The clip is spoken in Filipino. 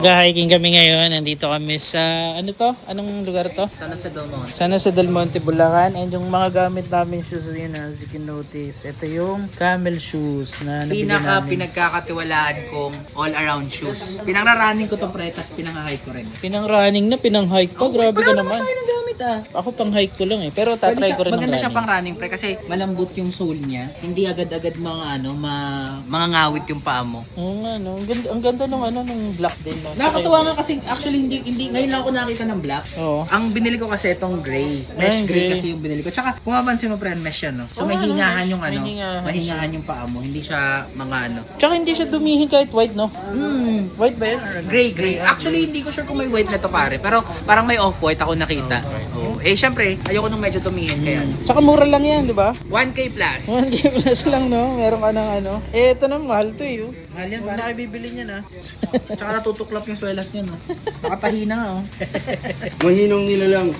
Hiking kami ngayon. Nandito kami sa, ano to? Anong lugar to? Sana sa Del Monte. Sana sa Del Monte, Bulacan. And yung mga gamit namin shoes, yun as you can notice. Ito yung camel shoes na nabili namin. Pinagkakatiwalaan kong all-around shoes. Pinangraraning ko to pre, tas pinang-hike ko rin. Pinang-running na, pinang-hike pa. Grabe ka naman. Tayo ng gamit ah. Ako pang-hike ko lang eh. Pero tatry ko rin ng Maganda siya running. pang running pre kasi malambot yung sole niya. Hindi agad-agad mga mga ngawit yung paa mo. Oo nga, no? Ang ganda nung black din. No? Nakakatuwa nga kasi actually hindi ngayon lang ako nakita ng black. Oo. Ang binili ko kasi itong gray. Mesh gray kasi yung binili ko. Tsaka kung mapansin mo pre, mesh yan no. So may hingahan yung mahingahan yung paa mo. Hindi siya mga Tsaka hindi siya dumihin kahit white, no? White ba yun? Gray. Actually, hindi ko sure kung may white na to pare. Pero parang may off-white ako nakita. Oh. Eh, syempre, ayoko nung medyo tumihin kaya. Tsaka mura lang yan, di ba? 1K plus. 1K plus lang, no? Meron ka ng Eh, ito na, mahal to eh. Mahal yan, Huwag pare. na kayo bibili niya na. Tsaka natutuklap yung swelas niya, no? Nakatahi na, oh. Mahinong nila lang.